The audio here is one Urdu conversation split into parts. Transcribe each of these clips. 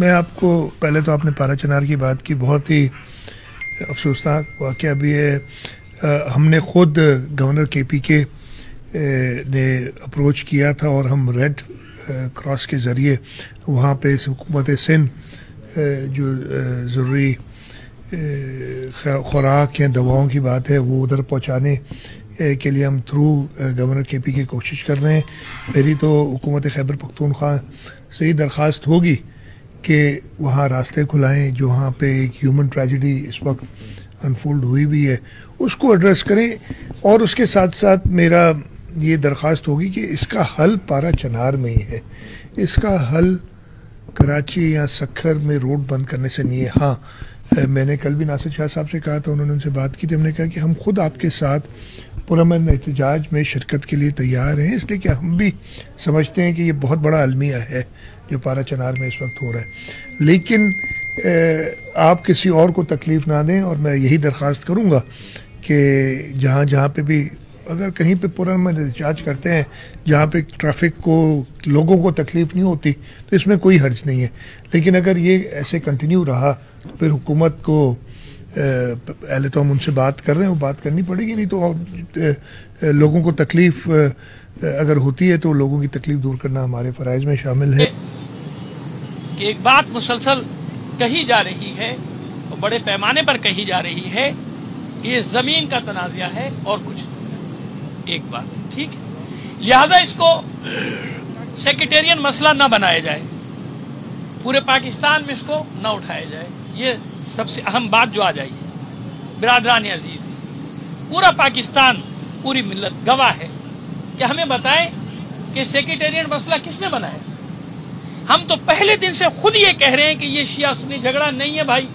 میں آپ کو پہلے تو آپ نے پارا چنار کی بات کی، بہت ہی افسوسناک واقعہ بھی ہے. ہم نے خود گورنر کے پی کے نے اپروچ کیا تھا اور ہم ریڈ کراس کے ذریعے وہاں پہ حکومت سندھ جو ضروری خوراک یا دواؤں کی بات ہے وہ ادھر پہنچانے کے لیے ہم تھرو گورنر کے پی کے کوشش کر رہے ہیں. میری تو حکومت خیبر پختونخوا سے ہی درخواست ہوگی کہ وہاں راستے کھلائیں. جو وہاں پہ ایک ہیومن ٹریجڈی اس وقت انفولڈ ہوئی بھی ہے اس کو ایڈریس کریں، اور اس کے ساتھ ساتھ میرا یہ درخواست ہوگی کہ اس کا حل پارا چنار میں ہی ہے. اس کا حل کراچی یا سکھر میں روڈ بند کرنے سے نہیں ہے. ہاں میں نے کل بھی ناصر شاہ صاحب سے کہا تھا، انہوں نے ان سے بات کی تھی، ہم نے کہا کہ ہم خود آپ کے ساتھ پرامن احتجاج میں شرکت کے لیے تیار ہیں، اس لیے کہ ہم بھی سمجھتے ہیں کہ یہ بہت بڑا المیہ ہے جو پارا چنار میں اس وقت ہو رہا ہے. لیکن آپ کسی اور کو تکلیف نہ دیں، اور میں یہی درخواست کروں گا کہ جہاں جہاں پہ بھی اگر کہیں پہ پرامن احتجاج کرتے ہیں جہاں پہ ٹریفک کو لوگوں کو تکلیف نہیں ہوتی تو اس میں کوئی حرج نہیں ہے. لیکن اگر یہ ایسے کنٹینیو رہا تو پھر حکومت کو پہلے تو ہم ان سے بات کر رہے ہیں، وہ بات کرنی پڑے گی، نہیں تو لوگوں کو تکلیف اگر ہوتی ہے تو لوگوں کی تکلیف دور کرنا ہمارے فرائض میں شامل ہے. کہ ایک بات مسلسل کہی جا رہی ہے اور بڑے پیمانے پر کہی جا رہی ہے کہ یہ زمین کا تنازعہ ہے اور کچھ ایک بات ٹھیک ہے، لہذا اس کو سیکریٹیرین مسئلہ نہ بنایا جائے، پورے پاکستان میں اس کو نہ اٹھایا جائے. یہ سب سے اہم بات جو آ جائے. برادران عزیز، پورا پاکستان پوری ملت گواہ ہے کہ ہمیں بتائیں کہ سیکریٹیرین مسئلہ کس نے بنایا. ہم تو پہلے دن سے خود یہ کہہ رہے ہیں کہ یہ شیعہ سنی جھگڑا نہیں ہے بھائی.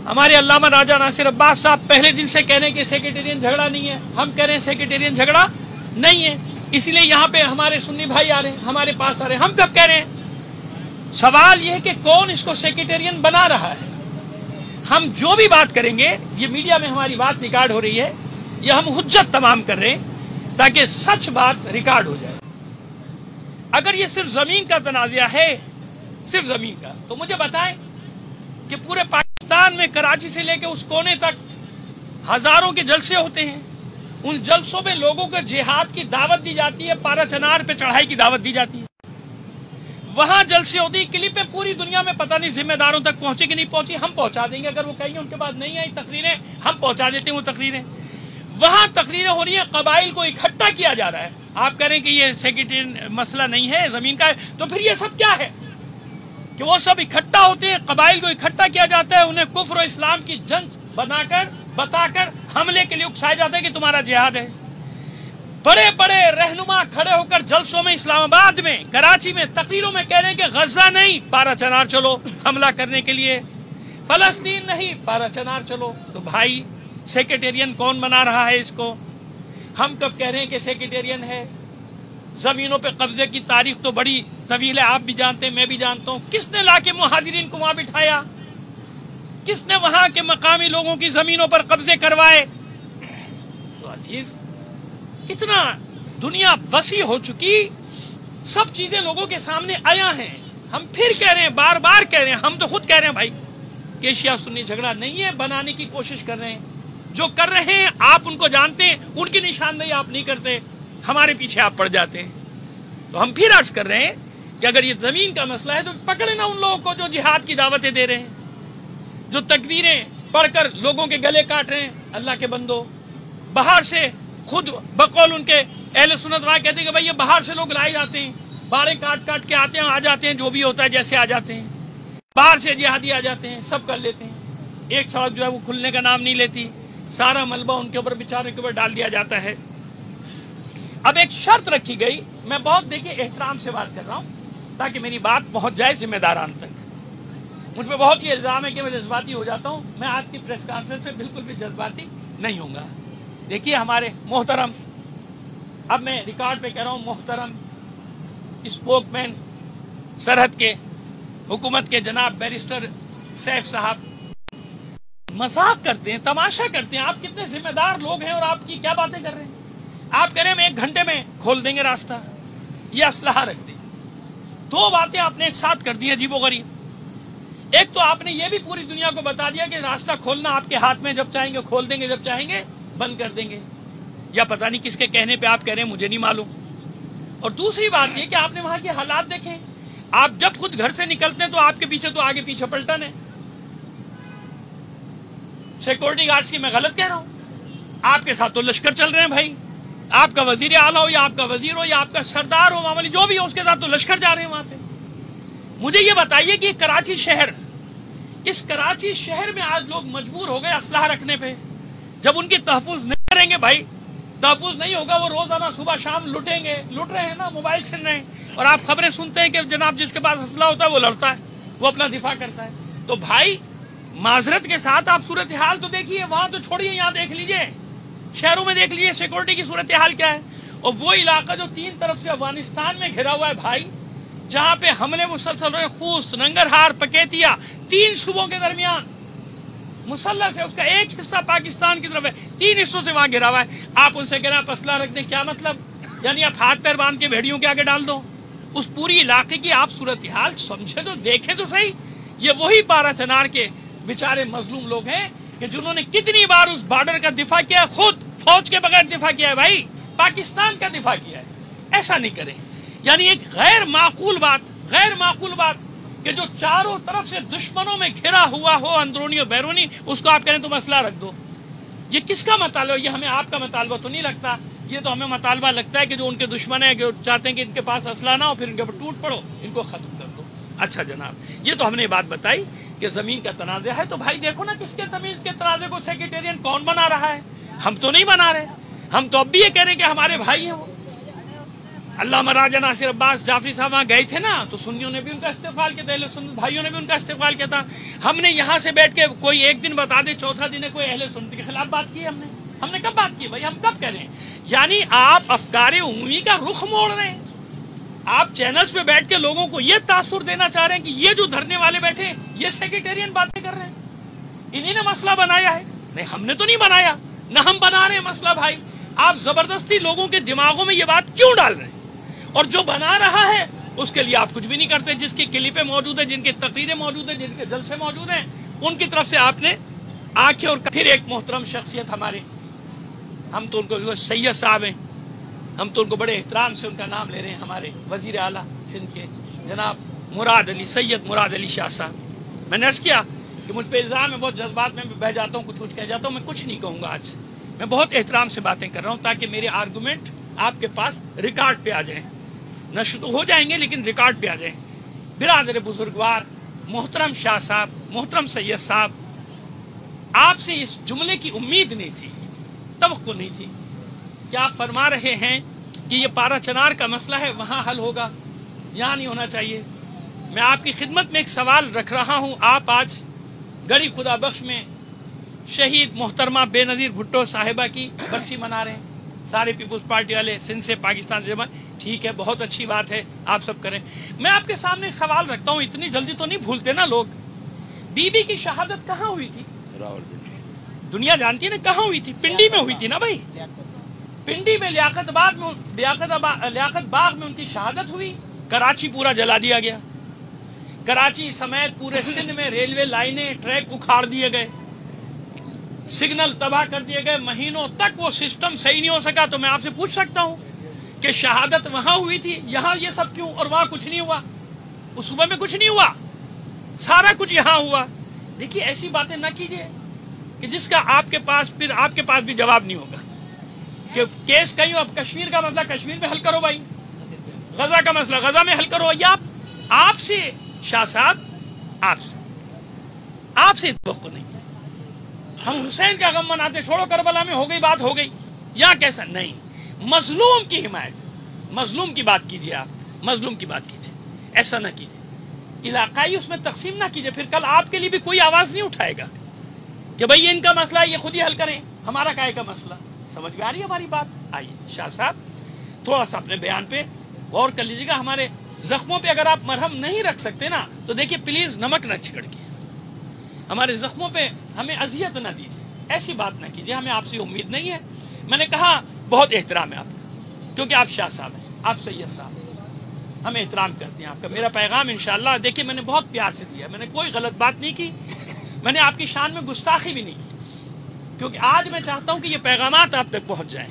ہمارے علامہ راجہ ناصر عباس صاحب پہلے دن سے کہہ رہے ہیں کہ سیکریٹیرین جھگڑا نہیں ہے. ہم کہہ رہے ہیں سیکریٹیرین جھگڑا نہیں ہے، اس لیے یہاں پہ ہمارے سنی بھائی آ رہے ہیں، ہمارے پاس آ رہے ہیں. ہم کب کہہ رہے ہیں؟ سوال یہ ہے کہ کون اس کو سیکریٹیرین بنا رہا ہے. ہم جو بھی بات کریں گے، یہ میڈیا میں ہماری بات ریکارڈ ہو رہی ہے، یہ ہم حجت تمام کر رہے ہیں تاکہ سچ بات ریکارڈ ہو جائے. اگر یہ صرف زمین کا تنازعہ ہے، صرف زمین کا، تو مجھے بتائیں کہ پورے پاکستان میں کراچی سے لے کے اس کونے تک ہزاروں کے جلسے ہوتے ہیں. ان جلسوں میں لوگوں کو جہاد کی دعوت دی جاتی ہے، پارا چنار پہ چڑھائی کی دعوت دی جاتی ہے. وہاں جلسے ہوتی کلپیں پوری دنیا میں پتہ نہیں ذمہ داروں تک پہنچے کہ نہیں پہنچی. ہم پہنچا دیں گے، اگر وہ کہیں گے ان کے بعد نہیں آئی تقریریں، ہم پہنچا دیتے ہیں وہ تقریریں. وہاں تقریریں ہو رہی ہیں، قبائل کو اکٹھا کیا جا رہا ہے. آپ کہہ رہے ہیں کہ یہ سیکریٹری مسئلہ نہیں ہے، زمین کا ہے، تو پھر یہ سب کیا ہے کہ وہ سب اکٹھا ہوتے ہیں، قبائل کو اکٹھا کیا جاتا ہے، انہیں کفر و اسلام کی جنگ بتا کر حملے کے لیے اکسایا جاتا ہے کہ تمہارا جہاد ہے. بڑے بڑے رہنما کھڑے ہو کر جلسوں میں، اسلام آباد میں، کراچی میں، تقریروں میں کہہ رہے ہیں کہ غزہ نہیں، پارا چنار چلو حملہ کرنے کے لیے، فلسطین نہیں، پارا چنار چلو. تو بھائی سیکریٹیرین کون بنا رہا ہے اس کو؟ ہم کب کہہ رہے ہیں کہ سیکریٹیرین ہے؟ زمینوں پہ قبضے کی تاریخ تو بڑی طویل ہے، آپ بھی جانتے ہیں، میں بھی جانتا ہوں. کس نے لا کے مہاجرین کو وہاں بٹھایا؟ کس نے وہاں کے مقامی لوگوں کی زمینوں پر قبضے کروائے؟ تو عزیز، اتنا دنیا وسیع ہو چکی، سب چیزیں لوگوں کے سامنے آیا ہیں. ہم پھر کہہ رہے ہیں، بار بار کہہ رہے ہیں، ہم تو خود کہہ رہے ہیں بھائی کہ شیعہ سنی جھگڑا نہیں ہے، بنانے کی کوشش کر رہے ہیں. جو کر رہے ہیں آپ ان کو جانتے ہیں، ان کی نشاندہی آپ نہیں کرتے، ہمارے پیچھے آپ پڑ جاتے ہیں. تو ہم پھر عرض کر رہے ہیں کہ اگر یہ زمین کا مسئلہ ہے تو پکڑے نا ان لوگوں کو جو جہاد کی دعوتیں دے رہے ہیں، جو تکبیریں پڑھ کر لوگوں کے گلے کاٹ رہے ہیں. اللہ کے بندو، باہر سے خود بقول ان کے اہل سنت وہاں کہتے ہیں کہ بھائی یہ باہر سے لوگ لائے جاتے ہیں، باڑے کاٹ کاٹ کے آتے ہیں، آ جاتے ہیں، جو بھی ہوتا ہے جیسے آ جاتے ہیں، باہر سے جہادی آ جاتے ہیں، سب کر لیتے ہیں. ایک سڑک جو ہے وہ کھلنے کا نام نہیں لیتی، سارا ملبہ ان کے اوپر، بیچارے کے اوپر ڈال دیا جاتا ہے. اب ایک شرط رکھی گئی، میں بہت دیکھیں احترام سے بات کر رہا ہوں تاکہ میری بات پہنچ جائے ذمہ داران تک. مجھ پہ بہت یہ الزام ہے کہ میں جذباتی ہو جاتا ہوں. میں آج کی پریس کانفرنس میں بالکل بھی جذباتی نہیں ہوں گا. دیکھیے ہمارے محترم، اب میں ریکارڈ پہ کہہ رہا ہوں، محترم اسپوک مین سرحد کے حکومت کے جناب بیرسٹر سیف صاحب مذاق کرتے ہیں، تماشا کرتے ہیں. آپ کتنے ذمہ دار لوگ ہیں اور آپ کی کیا باتیں کر رہے ہیں؟ آپ کہہ رہے ہیں ہم 1 گھنٹے میں کھول دیں گے راستہ. یہ اسلحہ رکھ دیں، دو باتیں آپ نے ایک ساتھ کر دی عجیب و غریب۔ ایک تو آپ نے یہ بھی پوری دنیا کو بتا دیا کہ راستہ کھولنا آپ کے ہاتھ میں، جب چاہیں گے کھول دیں گے، جب چاہیں گے بند کر دیں گے، یا پتہ نہیں کس کے کہنے پہ آپ کہہ رہے ہیں، مجھے نہیں معلوم۔ اور دوسری بات یہ کہ آپ نے وہاں کے حالات دیکھیں، آپ جب خود گھر سے نکلتے ہیں تو آپ کے پیچھے تو آگے پیچھے پلٹن ہے۔ سیکورٹی گارڈز کی میں غلط کہہ رہا ہوں؟ آپ کے ساتھ تو لشکر چل رہے ہیں بھائی، آپ کا وزیر اعلیٰ ہو یا آپ کا وزیر ہو یا آپ کا سردار ہو، معاملے جو بھی ہو، اس کے ساتھ تو لشکر جا رہے ہیں وہاں پہ۔ مجھے یہ بتائیے کہ کراچی شہر، اس کراچی شہر میں آج لوگ مجبور ہو گئے اسلحہ رکھنے پہ۔ جب ان کی تحفظ نہیں کریں گے بھائی، تحفظ نہیں ہوگا، وہ روزانہ صبح شام لٹیں گے، لٹ رہے ہیں نا، موبائل چھین رہے ہیں، اور آپ خبریں سنتے ہیں کہ جناب جس کے پاس اسلحہ ہوتا ہے وہ لڑتا ہے، وہ اپنا دفاع کرتا ہے۔ تو بھائی معذرت کے ساتھ آپ صورتحال تو دیکھیے، وہاں تو چھوڑیے، یہاں دیکھ لیجئے، شہروں میں دیکھ لیجئے سیکورٹی کی صورتحال کیا ہے۔ اور وہ علاقہ جو تین طرف سے افغانستان میں گھرا ہوا ہے بھائی، جہاں پہ حملے مسلسل رہے، خوست، ننگرہار، پکیتیا، 3 صوبوں کے درمیان مسلح سے، اس کا ایک حصہ پاکستان کی طرف ہے، 3 حصوں سے وہاں گھرا ہوا ہے۔ آپ ان سے کہہ رہے ہیں اسلحہ رکھ دیں، کیا مطلب؟ یعنی آپ ہاتھ پیر باندھ کے بھیڑیوں کے آگے ڈال دو؟ اس پوری علاقے کی آپ صورتحال سمجھے تو دیکھیں تو صحیح۔ یہ وہی پارا چنار کے بیچارے مظلوم لوگ ہیں کہ جنہوں نے کتنی بار اس بارڈر کا دفاع کیا ہے، خود فوج کے بغیر دفاع کیا ہے بھائی، پاکستان کا دفاع کیا ہے۔ ایسا نہیں کریں، یعنی ایک غیر معقول بات کہ جو چاروں طرف سے دشمنوں میں گھرا ہوا ہو، اندرونی اور بیرونی، اس کو آپ کہہ رہے ہیں تم اسلحہ رکھ دو۔ یہ کس کا مطالبہ؟ یہ ہمیں آپ کا مطالبہ تو نہیں لگتا، یہ تو ہمیں مطالبہ لگتا ہے کہ جو ان کے دشمن ہیں، جو چاہتے ہیں کہ ان کے پاس اسلحہ نہ ہو، پھر ان کے اوپر ٹوٹ پڑو، ان کو ختم کر دو۔ اچھا جناب، یہ تو ہم نے بات بتائی کہ زمین کا تنازع ہے، تو بھائی دیکھو نا کس کے زمین کے تنازع کو سیکریٹریٹ کون بنا رہا ہے؟ ہم تو نہیں بنا رہے، ہم تو اب بھی یہ کہہ رہے ہیں کہ ہمارے بھائی ہیں وہ۔ علامہ راجہ ناصر عباس جعفری صاحب وہاں گئے تھے نا، تو سنیوں نے بھی ان کا استقبال کیا تھا، اہل سنت بھائیوں نے بھی ان کا استقبال کیا تھا۔ ہم نے یہاں سے بیٹھ کے کوئی ایک دن بتا دے، چوتھا دن ہے کوئی اہل سنت کے خلاف بات کی ہم نے کب بات کی بھائی؟ ہم کب کہہ رہے ہیں؟ یعنی آپ افکار عمومی کا رخ موڑ رہے ہیں، آپ چینلز پہ بیٹھ کے لوگوں کو یہ تاثر دینا چاہ رہے ہیں کہ یہ جو دھرنے والے بیٹھے ہیں یہ سیکریٹریٹ باتیں کر رہے ہیں، انہی نے مسئلہ بنایا ہے۔ نہیں، ہم نے تو نہیں بنایا، نہ ہم بنا رہے ہیں مسئلہ بھائی۔ آپ زبردستی لوگوں کے دماغوں میں یہ بات کیوں ڈال رہے ہیں؟ اور جو بنا رہا ہے اس کے لیے آپ کچھ بھی نہیں کرتے، جس کی کلپیں موجود ہیں، جن کی تقریریں موجود ہیں، جن کے جلسے موجود ہیں، ان کی طرف سے آپ نے آنکھیں۔ اور پھر ایک محترم شخصیت ہمارے، ہم تو ان کو سید صاحب ہیں، ہم تو ان کو بڑے احترام سے ان کا نام لے رہے ہیں، ہمارے وزیر اعلیٰ سندھ کے جناب مراد علی، سید مراد علی شاہ صاحب۔ میں نے عرض کیا کہ مجھ پہ الزام ہے، بہت جذبات میں بہ جاتا ہوں، کچھ کہہ جاتا ہوں، میں کچھ نہیں کہوں گا آج، میں بہت احترام سے باتیں کر رہا ہوں تاکہ میرے آرگومنٹ آپ کے پاس ریکارڈ پہ آ جائیں، نشر تو ہو جائیں گے لیکن ریکارڈ پہ آ جائیں۔ برادر بزرگوار، محترم شاہ صاحب، محترم سید صاحب، آپ سے اس جملے کی امید نہیں تھی، توقع نہیں تھی کہ آپ فرما رہے ہیں کہ یہ پارا چنار کا مسئلہ ہے وہاں حل ہوگا، یہاں نہیں ہونا چاہیے۔ میں آپ کی خدمت میں ایک سوال رکھ رہا ہوں، آپ آج گڑی خدا بخش میں شہید محترمہ بے نظیر بھٹو صاحبہ کی برسی منا رہے ہیں، سارے پیپلز پارٹی والے سندھ سے، پاکستان سے، ٹھیک ہے، بہت اچھی بات ہے، آپ سب کریں۔ میں آپ کے سامنے ایک سوال رکھتا ہوں، اتنی جلدی تو نہیں بھولتے نا لوگ، بی بی کی شہادت کہاں ہوئی تھی؟ دنیا جانتی ہے نا کہاں ہوئی تھی؟ پنڈی میں ہوئی تھی نا بھائی، پنڈی میں لیاقت باغ میں ان کی شہادت ہوئی۔ کراچی پورا جلا دیا گیا، کراچی سمیت پورے سندھ میں ریلوے لائنیں، ٹریک اکھاڑ دیے گئے، سگنل تباہ کر دیے گئے، مہینوں تک وہ سسٹم صحیح نہیں ہو سکا۔ تو میں آپ سے پوچھ سکتا ہوں کہ شہادت وہاں ہوئی تھی، یہاں یہ سب کیوں؟ اور وہاں کچھ نہیں ہوا، اس صوبے میں کچھ نہیں ہوا، سارا کچھ یہاں ہوا۔ دیکھیے ایسی باتیں نہ کیجیے کہ جس کا آپ کے پاس بھی جواب نہیں ہوگا، کہ کیس کہیں اب کشمیر کا مسئلہ کشمیر میں حل کرو بھائی، غزہ کا مسئلہ غزہ میں حل کرو۔ یا آپ سے شاہ صاحب، آپ سے توقع نہیں، ہم حسین کا غم مناتے، چھوڑو کربلا میں ہو گئی بات، ہو گئی، یا کیسا نہیں، مظلوم کی حمایت، مظلوم کی بات کیجیے، آپ مظلوم کی بات کیجیے، ایسا نہ کیجیے، علاقائی اس میں تقسیم نہ کیجیے، پھر کل آپ کے لیے بھی کوئی آواز نہیں اٹھائے گا کہ بھئی یہ ان کا مسئلہ ہے، یہ خود ہی حل کریں، ہمارا کائے کا مسئلہ۔ سمجھ میں آ رہی ہے ہماری بات؟ آئیے شاہ صاحب تھوڑا سا اپنے بیان پہ غور کر لیجیے گا، ہمارے زخموں پہ اگر آپ مرہم نہیں رکھ سکتے نا تو دیکھیے پلیز نمک نہ چھڑکیے، ہمارے زخموں پہ ہمیں اذیت نہ دیجیے، ایسی بات نہ کیجیے، ہمیں آپ سے امید نہیں ہے۔ میں نے کہا بہت احترام ہے آپ، کیونکہ آپ شاہ صاحب ہیں، آپ سید صاحب ہیں، ہم احترام کرتے ہیں آپ کا. میرا پیغام انشاءاللہ دیکھیے میں نے بہت پیار سے دیا, میں نے کوئی غلط بات نہیں کی, میں نے آپ کی شان میں گستاخی بھی نہیں کی, کیونکہ آج میں چاہتا ہوں کہ یہ پیغامات آپ تک پہنچ جائیں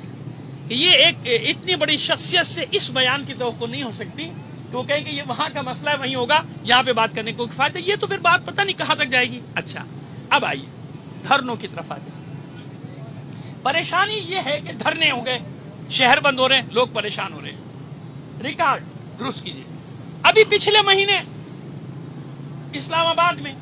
کہ یہ ایک اتنی بڑی شخصیت سے اس بیان کی توقع نہیں ہو سکتی کہ وہ کہیں کہ یہ وہاں کا مسئلہ ہے وہیں ہوگا, یہاں پہ بات کرنے کو کفایت ہے. یہ تو پھر بات پتہ نہیں کہاں تک جائے گی. اچھا اب آئیے دھرنوں کی طرف آتے. پریشانی یہ ہے کہ دھرنے ہو گئے, شہر بند ہو رہے ہیں, لوگ پریشان ہو رہے ہیں. ریکارڈ درست کیجیے, ابھی پچھلے مہینے اسلام آباد میں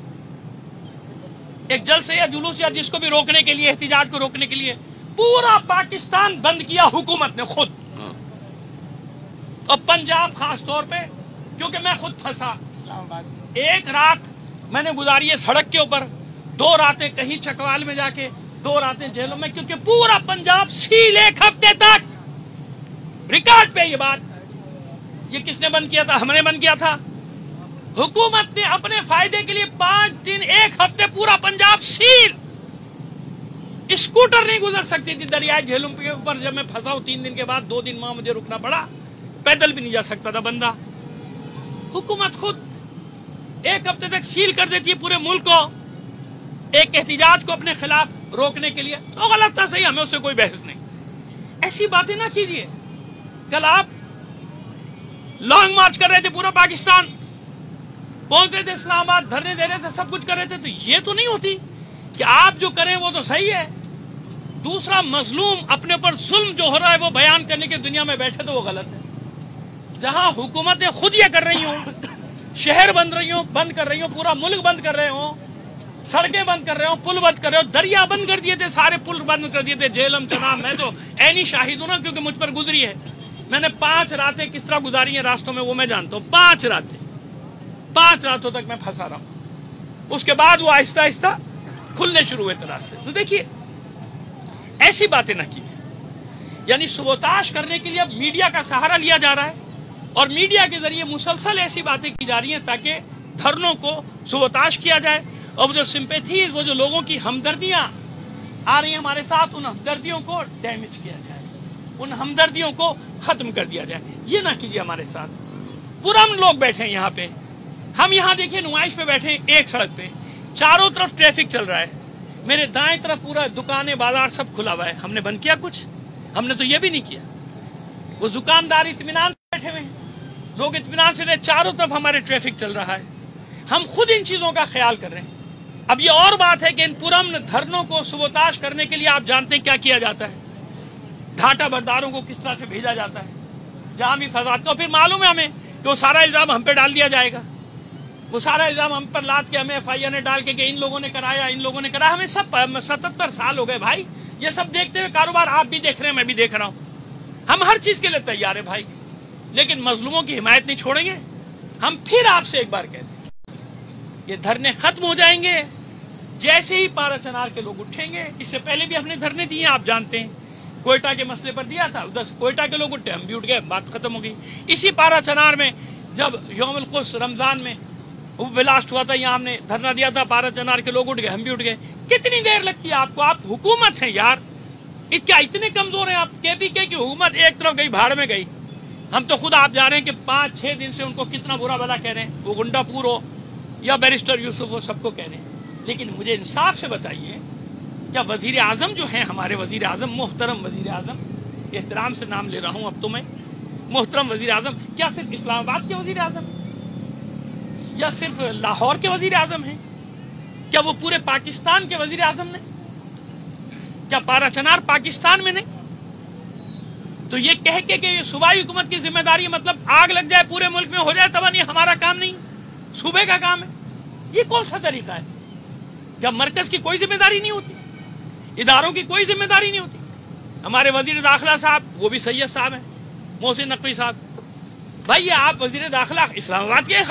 ایک جلسے یا جلوس یا جس کو بھی روکنے کے لیے, احتجاج کو روکنے کے لیے پورا پاکستان بند کیا حکومت نے خود, اور پنجاب خاص طور پہ, کیونکہ میں خود پھنسا. ایک رات میں نے گزاری ہے سڑک کے اوپر, 2 راتیں کہیں چکوال میں جا کے, 2 راتیں جیلوں میں, کیونکہ پورا پنجاب سیل 1 ہفتے تک. ریکارڈ پہ یہ بات. یہ کس نے بند کیا تھا؟ ہم نے بند کیا تھا. حکومت نے اپنے فائدے کے لیے 5 دن 1 ہفتے پورا پنجاب سیل. اسکوٹر نہیں گزر سکتی تھی دریائے جہلم کے اوپر. جب میں پھنسا ہوں 3 دن کے بعد 2 دن وہاں مجھے رکنا پڑا, پیدل بھی نہیں جا سکتا تھا بندہ. حکومت خود 1 ہفتے تک سیل کر دیتی ہے پورے ملک کو ایک احتجاج کو اپنے خلاف روکنے کے لیے. تو غلط تھا, صحیح, ہمیں اس سے کوئی بحث نہیں. ایسی باتیں نہ کیجیے. کل آپ لانگ مارچ کر رہے تھے, پورا پاکستان پہنچ رہے تھے اسلام آباد, دھرنے دے رہے تھے, سب کچھ کر رہے تھے. تو یہ تو نہیں ہوتی کہ آپ جو کریں وہ تو صحیح ہے, دوسرا مظلوم اپنے اوپر ظلم جو ہو رہا ہے وہ بیان کرنے کے دنیا میں بیٹھے تو وہ غلط ہے. جہاں حکومتیں خود یہ کر رہی ہوں, شہر بند کر رہی ہوں, پورا ملک بند کر رہے ہوں, سڑکیں بند کر رہے ہوں, پل بند کر رہے ہوں, دریا بند کر دیے تھے, سارے پل بند کر دیے تھے, جہلم چناب. میں تو عینی شاہد ہوں نا, کیونکہ مجھ پر گزری ہے. میں نے 5 راتیں کس طرح گزاری ہیں راستوں میں وہ میں جانتا ہوں. 5 راتوں تک میں پھنسا رہا ہوں. اس کے بعد وہ آہستہ آہستہ کھلنے شروع ہوئے تھے راستے. تو دیکھیے ایسی باتیں نہ کیجیے. یعنی سبوتاش کرنے کے لیے اب میڈیا کا سہارا لیا جا رہا ہے, اور میڈیا کے ذریعے مسلسل ایسی باتیں کی جا رہی ہیں تاکہ دھرنوں کو سبوتاش کیا جائے, اور جو سمپیتھیز, وہ جو لوگوں کی ہمدردیاں آ رہی ہیں ہمارے ساتھ, ان ہمدردیوں کو ڈیمیج کیا جائے, ان ہمدردیوں کو ختم کر دیا جائے. یہ نہ کیجیے ہمارے ساتھ. پورا ہم لوگ بیٹھے ہیں یہاں پہ, ہم یہاں دیکھیں نمائش پہ بیٹھے ہیں ایک سڑک پہ, چاروں طرف ٹریفک چل رہا ہے, میرے دائیں طرف پورا دکانیں بازار سب کھلا ہوا ہے. ہم نے بند کیا کچھ؟ ہم نے تو یہ بھی نہیں کیا. وہ دکاندار اطمینان سے بیٹھے ہوئے ہیں, لوگ اطمینان سے رہے, چاروں طرف ہمارے ٹریفک چل رہا ہے, ہم خود ان چیزوں کا خیال کر رہے ہیں. اب یہ اور بات ہے کہ ان پرامن دھرنوں کو سبوتاش کرنے کے لیے آپ جانتے ہیں کیا کیا جاتا ہے, ڈھاٹا برداروں کو کس طرح سے بھیجا جاتا ہے جہاں بھی فساد. تو پھر معلوم ہے ہمیں کہ وہ سارا الزام ہم پہ ڈال دیا جائے گا, وہ سارا الزام ہم پر لاد کے ہمیں FIR ڈال کے کہ ان لوگوں نے کرایا, ان لوگوں نے کرایا. ہمیں سب 77 سال ہو گئے بھائی, یہ سب دیکھتے ہوئے کاروبار آپ بھی دیکھ رہے ہیں, میں بھی دیکھ رہا ہوں. ہم ہر چیز کے لیے تیار ہیں بھائی, لیکن مظلوموں کی حمایت نہیں چھوڑیں گے. ہم پھر آپ سے ایک بار کہتے ہیں, یہ دھرنے ختم ہو جائیں گے جیسے ہی پارا چنار کے لوگ اٹھیں گے. اس سے پہلے بھی ہم نے دھرنے دیے, آپ جانتے ہیں, کوئٹہ کے مسئلے پر دیا تھا, ادھر کوئٹہ کے لوگ اٹھے, ہم بھی اٹھ گئے, بات ختم ہو گئی. اسی پارا چنار میں جب یوم القدس رمضان میں وہ بلاسٹ ہوا تھا, یہاں ہم نے دھرنا دیا تھا, پارا چنار کے لوگ اٹھ گئے, ہم بھی اٹھ گئے. کتنی دیر لگتی ہے آپ کو؟ آپ حکومت ہیں یار, کیا اتنے کمزور ہیں آپ؟ KPK کی حکومت ایک طرف گئی, بھاڑ میں گئی. ہم تو خود آپ جا رہے ہیں کہ 5-6 دن سے ان کو کتنا برا بھلا کہہ رہے ہیں, وہ گنڈا پور ہو یا بیرسٹر یوسف ہو, سب کو کہہ رہے ہیں. لیکن مجھے انصاف سے بتائیے, کیا وزیر اعظم جو ہیں, ہمارے وزیر اعظم, محترم وزیر اعظم, احترام سے نام لے رہا ہوں اب تو میں, محترم وزیر اعظم, کیا صرف اسلام آباد کے وزیر اعظم یا صرف لاہور کے وزیر اعظم ہیں؟ کیا وہ پورے پاکستان کے وزیر اعظم نے؟ کیا پارا چنار پاکستان میں نہیں؟ تو یہ کہہ کے کہ یہ صوبائی حکومت کی ذمہ داری, مطلب آگ لگ جائے پورے ملک میں ہو جائے تب نہیں, ہمارا کام نہیں, صوبے کا کام ہے. یہ کون سا طریقہ ہے؟ کیا مرکز کی کوئی ذمہ داری نہیں ہوتی؟ اداروں کی کوئی ذمہ داری نہیں ہوتی؟ ہمارے وزیر داخلہ صاحب, وہ بھی سید صاحب ہیں, محسن نقوی صاحب, بھائی آپ وزیر داخلہ اسلام آباد کے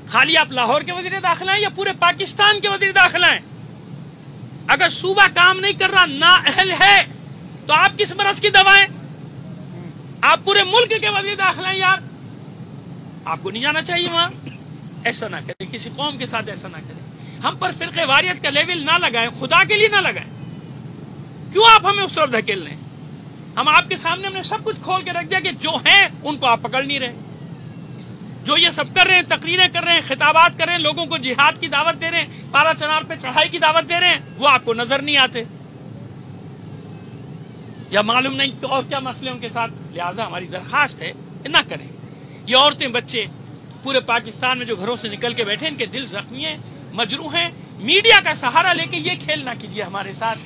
خالی آپ لاہور کے وزیر داخلہ ہیں یا پورے پاکستان کے وزیر داخلہ ہیں؟ اگر صوبہ کام نہیں کر رہا, نااہل ہے, تو آپ کس مرض کی دوائیں؟ آپ پورے ملک کے وزیر داخلہ ہیں یار, آپ کو نہیں جانا چاہیے وہاں. ایسا نہ کریں, کسی قوم کے ساتھ ایسا نہ کریں. ہم پر فرقہ واریت کا لیول نہ لگائیں, خدا کے لیے نہ لگائیں. کیوں آپ ہمیں اس طرف دھکیل رہے ہیں؟ ہم آپ کے سامنے ہم نے سب کچھ کھول کے رکھ دیا کہ جو ہیں ان کو آپ پکڑ نہیں رہے, جو یہ سب کر رہے ہیں، تقریریں کر رہے ہیں، خطابات کر رہے ہیں، لوگوں کو جہاد کی دعوت دے رہے ہیں، پارا چنار پہ چڑھائی کی دعوت دے رہے ہیں، وہ آپ کو نظر نہیں آتے یا معلوم نہیں اور کیا مسئلے ان کے ساتھ. لہٰذا ہماری درخواست ہے کہ نہ کریں. یہ عورتیں بچے پورے پاکستان میں جو گھروں سے نکل کے بیٹھے، ان کے دل زخمی ہیں، مجروح ہیں. میڈیا کا سہارا لے کے یہ کھیل نہ کیجیے ہمارے ساتھ.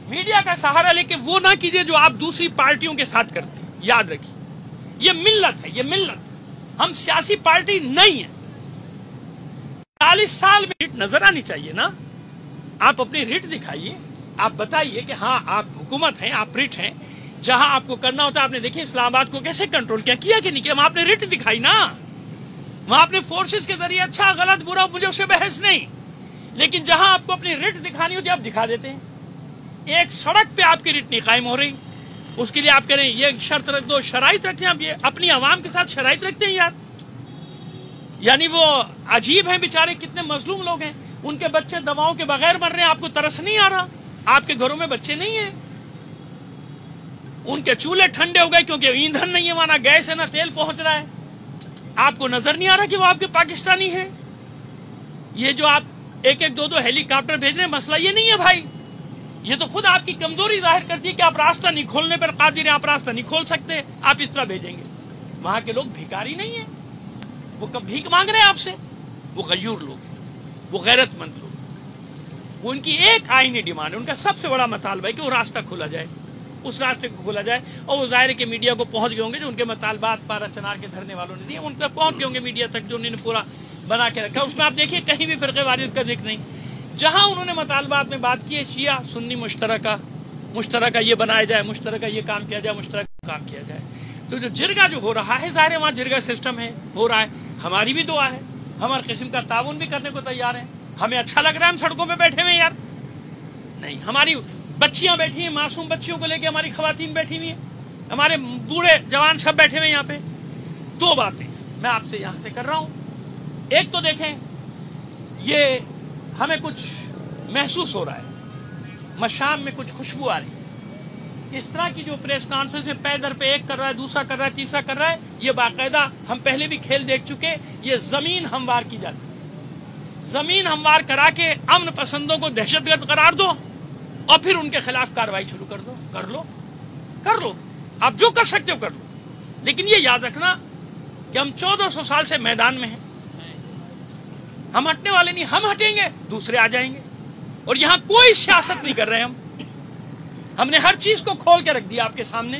میڈیا کا سہارا لے کے وہ نہ کیجیے جو آپ دوسری پارٹیوں کے ساتھ کرتے ہیں. یاد رکھیے یہ ملت ہے، یہ ملت. ہم سیاسی پارٹی نہیں ہیں. 40 سال میں ریٹ نظر آنی چاہیے نا. آپ اپنی ریٹ دکھائیے، آپ بتائیے کہ ہاں آپ حکومت ہیں، آپ ریٹ ہیں. جہاں آپ کو کرنا ہوتا ہے، آپ نے دیکھیں اسلام آباد کو کیسے کنٹرول کیا کہ نہیں کیا. وہاں آپ نے ریٹ دکھائی نا، وہاں آپ نے فورسز کے ذریعے اچھا غلط برا، مجھے اس سے بحث نہیں. لیکن جہاں آپ کو اپنی ریٹ دکھانی ہوتی ہے آپ دکھا دیتے ہیں. ایک سڑک پہ آپ کی ریٹ نہیں قائم ہو رہی، اس کے لیے آپ کہہ رہے ہیں یہ شرط رکھ دو، شرائط رکھتے ہیں. آپ یہ اپنی عوام کے ساتھ شرائط رکھتے ہیں یار. یعنی وہ عجیب ہیں بیچارے، کتنے مظلوم لوگ ہیں، ان کے بچے دواؤں کے بغیر مر رہے ہیں. آپ کو ترس نہیں آ رہا؟ آپ کے گھروں میں بچے نہیں ہیں، ان کے چولہے ٹھنڈے ہو گئے کیونکہ ایندھن نہیں ہے وہاں، نہ گیس ہے نہ تیل پہنچ رہا ہے. آپ کو نظر نہیں آ رہا کہ وہ آپ کے پاکستانی ہیں؟ یہ جو آپ ایک دو ہیلی کاپٹر بھیج رہے ہیں، مسئلہ یہ نہیں ہے بھائی. یہ تو خود آپ کی کمزوری ظاہر کرتی ہے کہ آپ راستہ نہیں کھولنے پر قادر ہیں، آپ راستہ نہیں کھول سکتے، آپ اس طرح بھیجیں گے. وہاں کے لوگ بھیکاری نہیں ہیں، وہ کب بھیک مانگ رہے ہیں آپ سے. وہ غیور لوگ ہیں، وہ غیرت مند لوگ ہیں. وہ ان کی ایک آئینی ڈیمانڈ ہے، ان کا سب سے بڑا مطالبہ ہے کہ وہ راستہ کھولا جائے، اس راستے کو کھولا جائے. اور وہ ظاہر ہے کہ میڈیا کو پہنچ گئے ہوں گے جو ان کے مطالبات پارا چنار کے دھرنے والوں نے دیے، ان پہ پہنچ گئے ہوں گے میڈیا تک، جو انہوں نے پورا بنا کے رکھا. اس میں آپ دیکھیے کہیں بھی فرقے واریت کا ذکر نہیں. جہاں انہوں نے مطالبات میں بات کی ہے شیعہ سنی مشترکہ یہ بنایا جائے، مشترکہ یہ کام کیا جائے، مشترکہ کام کیا جائے. تو جو جرگہ جو ہو رہا ہے، ظاہر ہے وہاں جرگہ سسٹم ہے، ہو رہا ہے. ہماری بھی دعا ہے، ہم ہر قسم کا تعاون بھی کرنے کو تیار ہیں. ہمیں اچھا لگ رہا ہے ہم سڑکوں پہ بیٹھے ہوئے یار نہیں. ہماری بچیاں بیٹھی ہیں، معصوم بچیوں کو لے کے ہماری خواتین بیٹھی ہوئی ہیں، ہمارے بوڑھے جوان سب بیٹھے ہوئے یہاں پہ. دو باتیں میں آپ سے یہاں سے کر رہا ہوں. ایک تو دیکھیں، یہ ہمیں کچھ محسوس ہو رہا ہے، مشام میں کچھ خوشبو آ رہی ہے. اس طرح کی جو پریس کانفرنس ہے، پے در پہ ایک کر رہا ہے، دوسرا کر رہا ہے، تیسرا کر رہا ہے، یہ باقاعدہ ہم پہلے بھی کھیل دیکھ چکے. یہ زمین ہموار کی جاتی ہے. زمین ہموار کرا کے امن پسندوں کو دہشت گرد قرار دو اور پھر ان کے خلاف کارروائی شروع کر دو. کر لو آپ جو کر سکتے ہو کر لو. لیکن یہ یاد رکھنا کہ ہم 1400 سال سے میدان میں ہیں، ہم ہٹنے والے نہیں. ہم ہٹیں گے دوسرے آ جائیں گے. اور یہاں کوئی سیاست نہیں کر رہے ہم نے ہر چیز کو کھول کے رکھ دیا آپ کے سامنے.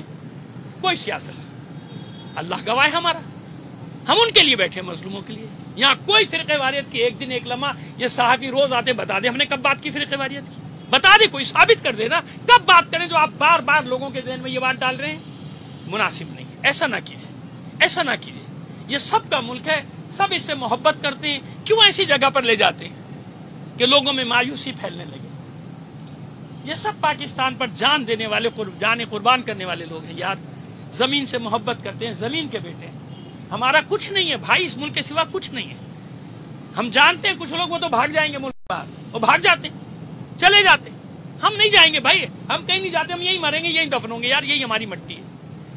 کوئی سیاست نہیں. اللہ گواہ ہے ہمارا، ہم ان کے لیے بیٹھے مظلوموں کے لیے. یہاں کوئی فرقہ واریت کی ایک دن ایک لمحہ یہ صحافی روز آتے بتا دے ہم نے کب بات کی فرقہ واریت کی. بتا دے، کوئی ثابت کر دے نا کب بات کریں. جو آپ بار بار لوگوں کے ذہن میں یہ بات ڈال رہے ہیں مناسب نہیں. ایسا نہ کیجیے. یہ سب کا ملک ہے، سب اس سے محبت کرتے ہیں. کیوں ایسی جگہ پر لے جاتے ہیں کہ لوگوں میں مایوسی پھیلنے لگے. یہ سب پاکستان پر جان دینے والے، جان قربان کرنے والے لوگ ہیں یار. زمین سے محبت کرتے ہیں، زمین کے بیٹے ہیں. ہمارا کچھ نہیں ہے بھائی اس ملک کے سوا، کچھ نہیں ہے. ہم جانتے ہیں کچھ لوگ وہ تو بھاگ جائیں گے ملک باہر، وہ بھاگ جاتے ہیں، چلے جاتے ہیں. ہم نہیں جائیں گے بھائی، ہم کہیں نہیں جاتے. ہم یہیں مریں گے، یہیں دفن ہوں گے یار. یہی ہماری مٹی ہے.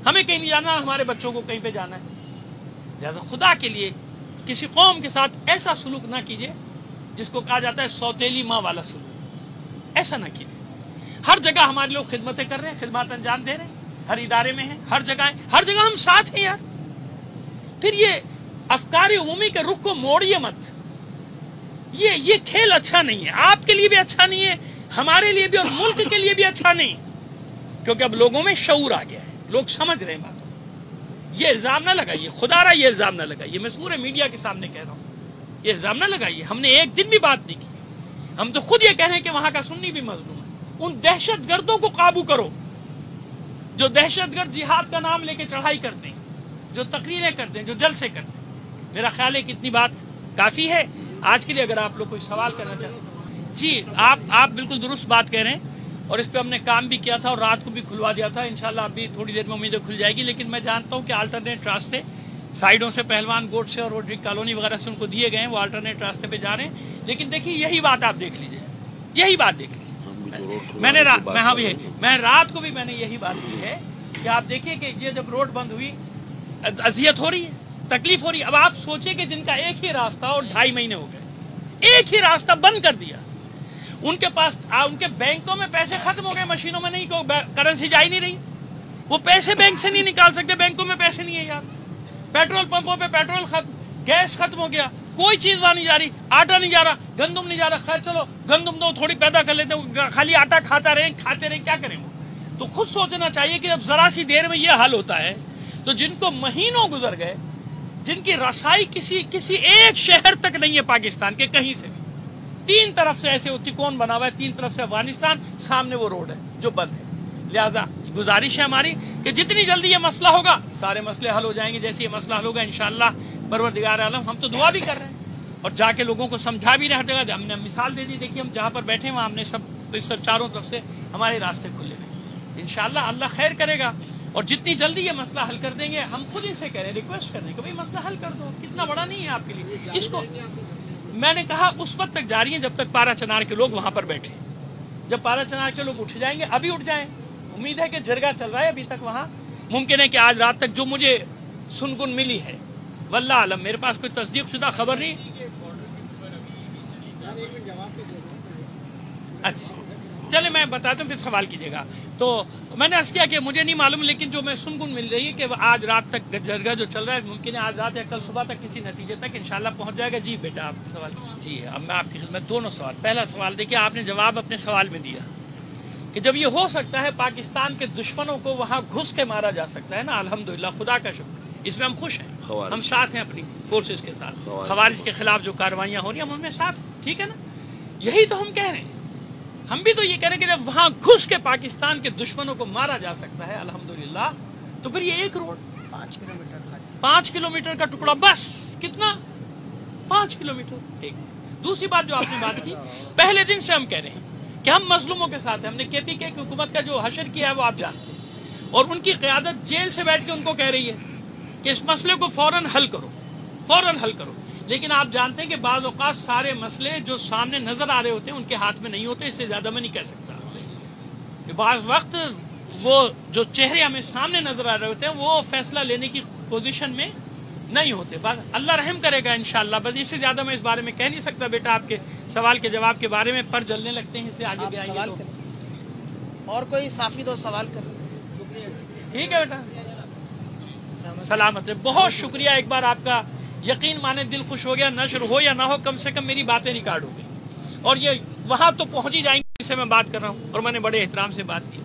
ہمیں کہیں نہیں جانا، ہمارے بچوں کو کہیں پہ جانا ہے. لہٰذا خدا کے لیے کسی قوم کے ساتھ ایسا سلوک نہ کیجیے جس کو کہا جاتا ہے سوتیلی ماں والا سلوک. ایسا نہ کیجیے. ہر جگہ ہمارے لوگ خدمتیں کر رہے ہیں، خدمات انجام دے رہے ہیں، ہر ادارے میں ہیں، ہر جگہ ہم ساتھ ہیں یار. پھر یہ افکار عمومی کے رخ کو موڑیے مت. یہ کھیل اچھا نہیں ہے، آپ کے لیے بھی اچھا نہیں ہے، ہمارے لیے بھی اور ملک کے لیے بھی اچھا نہیں. کیونکہ اب لوگوں میں شعور آ گیا ہے، لوگ سمجھ رہے ہیں باتوں. یہ الزام نہ لگائیے، خدا را یہ الزام نہ لگائیے. میں پورے میڈیا کے سامنے کہہ رہا ہوں، یہ الزام نہ لگائیے. ہم نے ایک دن بھی بات نہیں کی. ہم تو خود یہ کہہ رہے ہیں کہ وہاں کا سنی بھی مظلوم ہے. ان دہشت گردوں کو قابو کرو جو دہشت گرد جہاد کا نام لے کے چڑھائی کرتے ہیں، جو تقریریں کرتے ہیں، جو جلسے کرتے ہیں. میرا خیال ہے کہ اتنی بات کافی ہے آج کے لیے. اگر آپ لوگ کوئی سوال کرنا چاہتے ہیں. جی آپ بالکل درست بات کہہ رہے ہیں، اور اس پہ ہم نے کام بھی کیا تھا اور رات کو بھی کھلوا دیا تھا. انشاءاللہ ابھی تھوڑی دیر میں امید ہے کھل جائے گی. لیکن میں جانتا ہوں کہ آلٹرنیٹ راستے سائیڈوں سے پہلوان گوٹ سے اور روڈری کالونی وغیرہ سے ان کو دیے گئے ہیں، وہ آلٹرنیٹ راستے پہ جا رہے ہیں. لیکن دیکھیے یہی بات آپ دیکھ لیجیے، یہی بات دیکھ لیجیے. میں رات کو بھی میں نے یہی بات کی ہے کہ آپ دیکھیے کہ یہ جب روڈ بند ہوئی اذیت ہو رہی ہے. تکلیف ہو رہی. اب آپ سوچیں کہ جن کا ایک ہی راستہ اور 2.5 مہینے ہو گئے, ایک ہی راستہ بند کر دیا, ان کے پاس ان کے بینکوں میں پیسے ختم ہو گئے, مشینوں میں نہیں, کرنسی جا ہی نہیں رہی, وہ پیسے بینک سے نہیں نکال سکتے, بینکوں میں پیسے نہیں ہے یار. پیٹرول پمپوں پہ پیٹرول ختم, گیس ختم ہو گیا, کوئی چیز وہاں نہیں جا رہی, آٹا نہیں جا رہا, گندم نہیں جا رہا. خیر چلو گندم تو تھوڑی پیدا کر لیتے ہیں, خالی آٹا کھاتے رہیں, کیا کریں وہ. تو خود سوچنا چاہیے کہ جب ذرا سی دیر میں یہ حل ہوتا ہے تو جن کو مہینوں گزر گئے, جن کی رسائی کسی ایک شہر تک نہیں ہے پاکستان کے کہیں سے بھی, 3 طرف سے ایسے تکون بنا ہوا ہے, 3 طرف سے افغانستان, سامنے وہ روڈ ہے جو بند ہے. لہذا گزارش ہے ہماری کہ جتنی جلدی یہ مسئلہ ہوگا سارے مسئلے حل ہو جائیں گے. جیسے یہ مسئلہ حل ہوگا انشاءاللہ پروردگار عالم, ہم تو دعا بھی کر رہے ہیں اور جا کے لوگوں کو سمجھا بھی رہے. ہر جگہ ہم نے مثال دے دی, دیکھیے ہم جہاں پر بیٹھے وہاں ہم نے سب چاروں طرف سے ہمارے راستے کھلے ہوئے. انشاءاللہ اللہ خیر کرے گا اور جتنی جلدی یہ مسئلہ حل کر دیں گے. ہم خود ان سے کہہ رہے ہیں, ریکویسٹ کر رہے ہیں کہ بھائی مسئلہ حل کر دو, کتنا بڑا نہیں ہے آپ کے لیے. اس کو میں نے کہا اس وقت تک جاری ہے جب تک پارا چنار کے لوگ وہاں پر بیٹھے. جب پارا چنار کے لوگ اٹھ جائیں گے, ابھی اٹھ جائیں, امید ہے کہ جرگہ چل رہا ہے ابھی تک وہاں, ممکن ہے کہ آج رات تک جو مجھے سنگن ملی ہے, واللہ عالم, میرے پاس کوئی تصدیق شدہ خبر نہیں. اچھا چلے میں بتاتا ہوں, پھر سوال کیجیے گا. تو میں نے عرض کیا کہ مجھے نہیں معلوم, لیکن جو میں سنگن مل رہی ہے کہ آج رات تک جرگہ جو چل رہا ہے, ممکن ہے آج رات یا کل صبح تک کسی نتیجے تک انشاءاللہ پہنچ جائے گا. جی بیٹا آپ سوال. جی اب میں آپ کی خدمت, دونوں سوال. پہلا سوال دیکھیے, آپ نے جواب اپنے سوال میں دیا کہ جب یہ ہو سکتا ہے پاکستان کے دشمنوں کو وہاں گھس کے مارا جا سکتا ہے نا, الحمدللہ, خدا کا شکر, اس میں ہم خوش ہیں, ہم ساتھ ہیں اپنی فورسز کے ساتھ. خوارج کے خلاف جو کاروائیاں ہو رہی ہیں ہم ان میں ساتھ, ٹھیک ہے نا. یہی تو ہم کہہ رہے ہیں, ہم بھی تو یہ کہہ رہے ہیں کہ جب وہاں گھس کے پاکستان کے دشمنوں کو مارا جا سکتا ہے الحمدللہ, تو پھر یہ ایک روڈ 5 کلومیٹر کا ٹکڑا, بس کتنا 5 کلومیٹر. ایک دوسری بات جو آپ نے بات کی, پہلے دن سے ہم کہہ رہے ہیں کہ ہم مظلوموں کے ساتھ ہیں. ہم نے کے پی کے کی حکومت کا جو حشر کیا ہے وہ آپ جانتے ہیں, اور ان کی قیادت جیل سے بیٹھ کے ان کو کہہ رہی ہے کہ اس مسئلے کو فوراً حل کرو, فوراً حل کرو. لیکن آپ جانتے ہیں کہ بعض اوقات سارے مسئلے جو سامنے نظر آ رہے ہوتے ہیں ان کے ہاتھ میں نہیں ہوتے. اس سے زیادہ میں نہیں کہہ سکتا کہ بعض وقت وہ جو چہرے ہمیں سامنے نظر آ رہے ہوتے ہیں وہ فیصلہ لینے کی پوزیشن میں نہیں ہوتے. اللہ رحم کرے گا انشاءاللہ. بس اس سے زیادہ میں اس بارے میں کہہ نہیں سکتا. بیٹا آپ کے سوال کے جواب کے بارے میں پر جلنے لگتے ہیں, اس سے آگے بھی آئیں گے تو اور کوئی صافی دو سوال کر. ٹھیک ہے بیٹا, سلامت رہے. بہت شکریہ ایک بار آپ کا, یقین مانے دل خوش ہو گیا. نشر ہو یا نہ ہو, کم سے کم میری باتیں ریکارڈ ہو گئی, اور یہ وہاں تو پہنچ ہی جائیں گے جسے میں بات کر رہا ہوں, اور میں نے بڑے احترام سے بات کی.